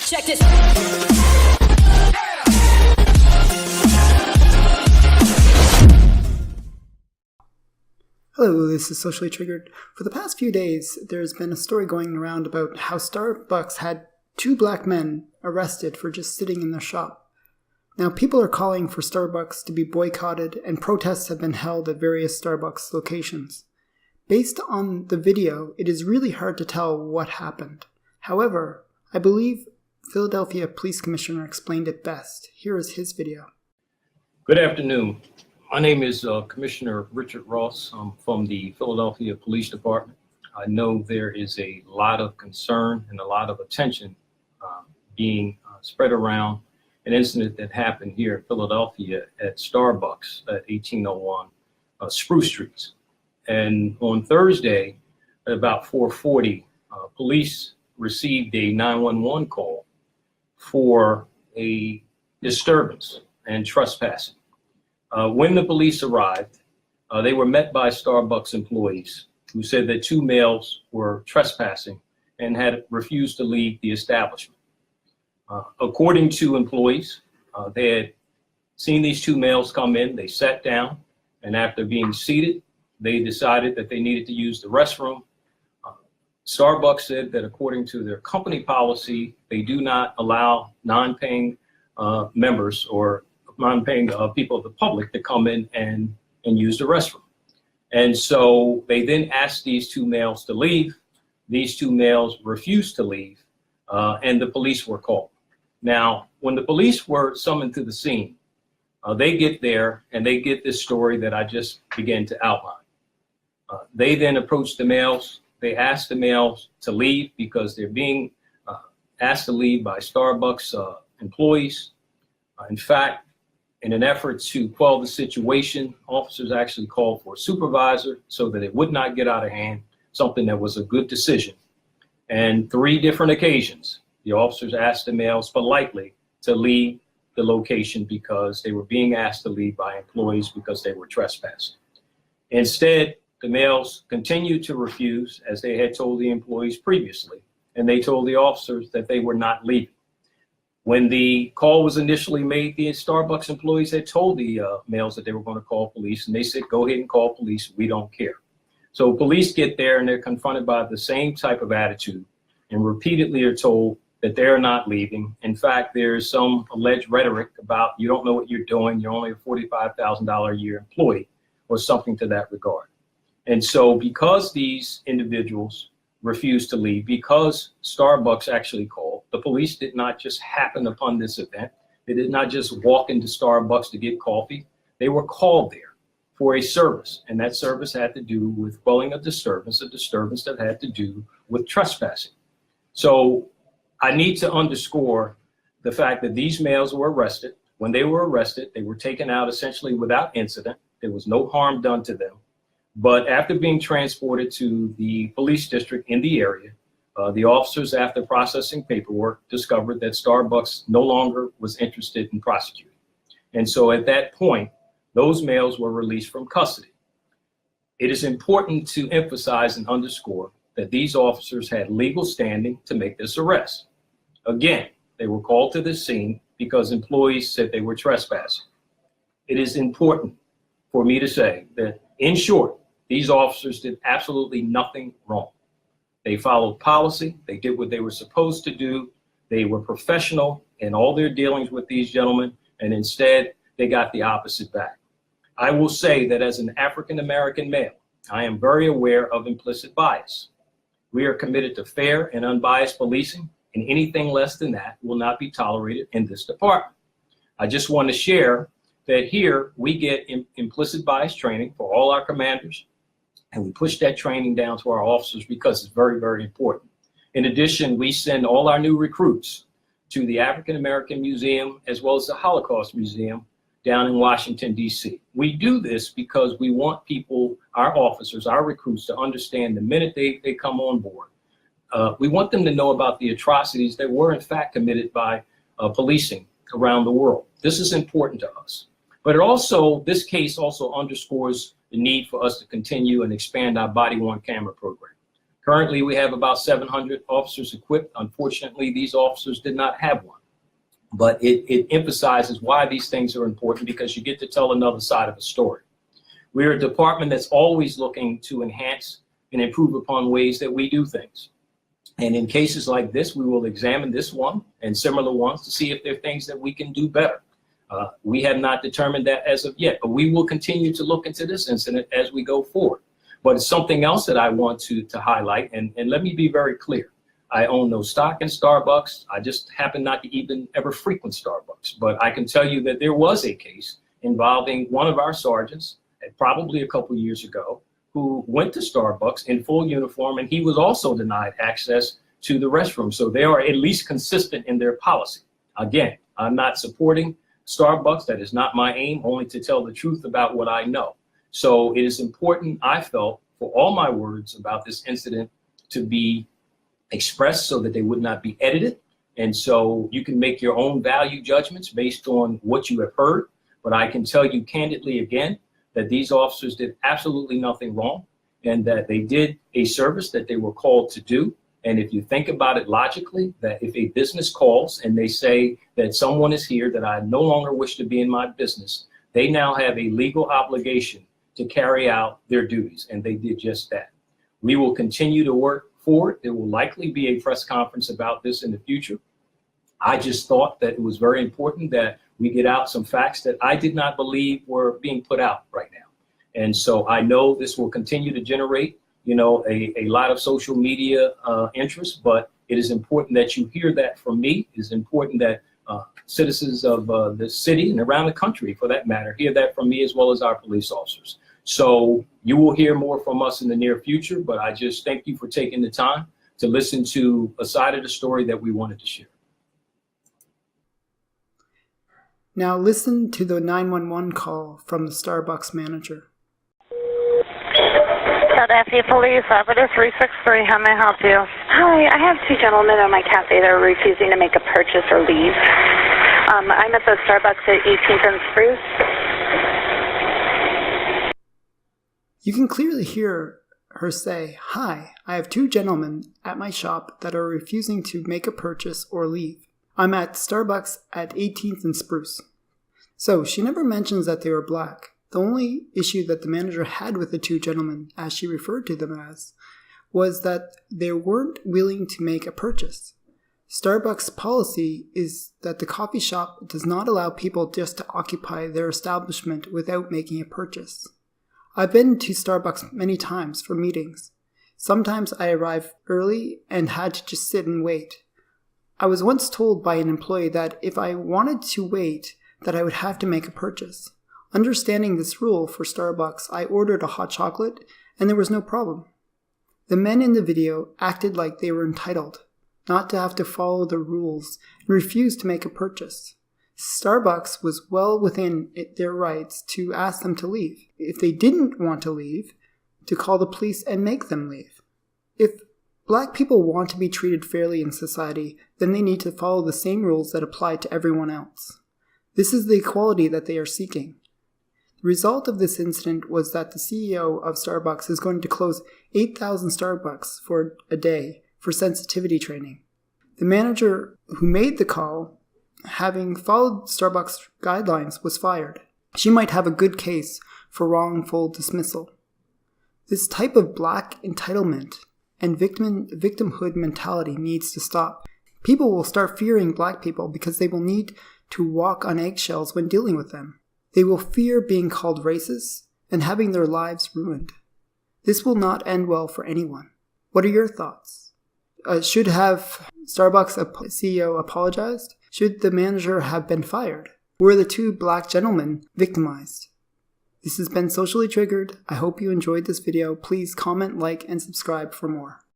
Check this. Hello, this is Socially Triggered. For the past few days, there's been a story going around about how Starbucks had 2 black men arrested for just sitting in their shop. Now, people are calling for Starbucks to be boycotted, and protests have been held at various Starbucks locations. Based on the video, it is really hard to tell what happened. However, I believe Philadelphia Police Commissioner explained it best. Here is his video. Good afternoon. My name is Commissioner Richard Ross. I'm from the Philadelphia Police Department. I know there is a lot of concern and a lot of attention being spread around an incident that happened here in Philadelphia at Starbucks at 1801 Spruce Street. And on Thursday at about 4:40, police received a 911 call for a disturbance and trespassing. When the police arrived, they were met by Starbucks employees who said that 2 males were trespassing and had refused to leave the establishment. According to employees, they had seen these 2 males come in, they sat down, and after being seated, they decided that they needed to use the restroom. Starbucks said that according to their company policy, they do not allow non-paying members or non-paying people of the public to come in and use the restroom. And so they then asked these 2 males to leave. These 2 males refused to leave, and the police were called. Now, when the police were summoned to the scene, they get there and they get this story that I just began to outline. They then approached the males. They asked the males to leave because they're being asked to leave by Starbucks employees. In fact, in an effort to quell the situation, officers actually called for a supervisor so that it would not get out of hand, something that was a good decision. And 3 different occasions, the officers asked the males politely to leave the location because they were being asked to leave by employees because they were trespassing. Instead, the males continued to refuse, as they had told the employees previously, and they told the officers that they were not leaving. When the call was initially made, the Starbucks employees had told the males that they were going to call police, and they said, go ahead and call police, we don't care. So police get there and they're confronted by the same type of attitude and repeatedly are told that they're not leaving. In fact, there's some alleged rhetoric about you don't know what you're doing, you're only a $45,000 a year employee or something to that regard. And so because these individuals refused to leave, because Starbucks actually called, the police did not just happen upon this event. They did not just walk into Starbucks to get coffee. They were called there for a service, and that service had to do with quelling a disturbance that had to do with trespassing. So I need to underscore the fact that these males were arrested. When they were arrested, they were taken out essentially without incident. There was no harm done to them. But after being transported to the police district in the area, the officers, after processing paperwork, discovered that Starbucks no longer was interested in prosecuting. And so at that point, those males were released from custody. It is important to emphasize and underscore that these officers had legal standing to make this arrest. Again, they were called to the scene because employees said they were trespassing. It is important for me to say that, in short, these officers did absolutely nothing wrong. They followed policy. They did what they were supposed to do. They were professional in all their dealings with these gentlemen, and instead, they got the opposite back. I will say that as an African-American male, I am very aware of implicit bias. We are committed to fair and unbiased policing, and anything less than that will not be tolerated in this department. I just want to share that here we get implicit bias training for all our commanders, and we push that training down to our officers because it's very, very important. In addition, we send all our new recruits to the African American Museum as well as the Holocaust Museum down in Washington, D.C. We do this because we want people, our officers, our recruits, to understand the minute they come on board. We want them to know about the atrocities that were in fact committed by policing around the world. This is important to us. But this case also underscores the need for us to continue and expand our body-worn camera program. Currently, we have about 700 officers equipped. Unfortunately, these officers did not have one. But it emphasizes why these things are important, because you get to tell another side of the story. We're a department that's always looking to enhance and improve upon ways that we do things. And in cases like this, we will examine this one and similar ones to see if there are things that we can do better. We have not determined that as of yet, but we will continue to look into this incident as we go forward. But it's something else that I want to highlight, and let me be very clear. I own no stock in Starbucks. I just happen not to even ever frequent Starbucks. But I can tell you that there was a case involving one of our sergeants, probably a couple years ago, who went to Starbucks in full uniform, and he was also denied access to the restroom. So they are at least consistent in their policy. Again, I'm not supporting Starbucks. That is not my aim, only to tell the truth about what I know. So it is important, I felt, for all my words about this incident to be expressed so that they would not be edited. And so you can make your own value judgments based on what you have heard. But I can tell you candidly again that these officers did absolutely nothing wrong, and that they did a service that they were called to do. And if you think about it logically, that if a business calls and they say that someone is here that I no longer wish to be in my business, they now have a legal obligation to carry out their duties, and they did just that. We will continue to work forward. There will likely be a press conference about this in the future. I just thought that it was very important that we get out some facts that I did not believe were being put out right now. And so I know this will continue to generate, a lot of social media interest, but it is important that you hear that from me. It is important that citizens of the city and around the country, for that matter, hear that from me as well as our police officers. So you will hear more from us in the near future, but I just thank you for taking the time to listen to a side of the story that we wanted to share. Now listen to the 911 call from the Starbucks manager. Philadelphia Police, Operative 363, how may I help you? Hi, I have two gentlemen at my cafe that are refusing to make a purchase or leave. I'm at the Starbucks at 18th and Spruce. You can clearly hear her say, "Hi, I have two gentlemen at my shop that are refusing to make a purchase or leave. I'm at Starbucks at 18th and Spruce." So she never mentions that they were black. The only issue that the manager had with the two gentlemen, as she referred to them as, was that they weren't willing to make a purchase. Starbucks' policy is that the coffee shop does not allow people just to occupy their establishment without making a purchase. I've been to Starbucks many times for meetings. Sometimes I arrive early and had to just sit and wait. I was once told by an employee that if I wanted to wait, that I would have to make a purchase. Understanding this rule for Starbucks, I ordered a hot chocolate and there was no problem. The men in the video acted like they were entitled not to have to follow the rules and refused to make a purchase. Starbucks was well within their rights to ask them to leave. If they didn't want to leave, to call the police and make them leave. If black people want to be treated fairly in society, then they need to follow the same rules that apply to everyone else. This is the equality that they are seeking. The result of this incident was that the CEO of Starbucks is going to close 8,000 Starbucks for a day for sensitivity training. The manager who made the call, having followed Starbucks guidelines, was fired. She might have a good case for wrongful dismissal. This type of black entitlement and victimhood mentality needs to stop. People will start fearing black people because they will need to walk on eggshells when dealing with them. They will fear being called racist and having their lives ruined. This will not end well for anyone. What are your thoughts? Should have Starbucks CEO apologized? Should the manager have been fired? Were the two black gentlemen victimized? This has been Socially Triggered. I hope you enjoyed this video. Please comment, like, and subscribe for more.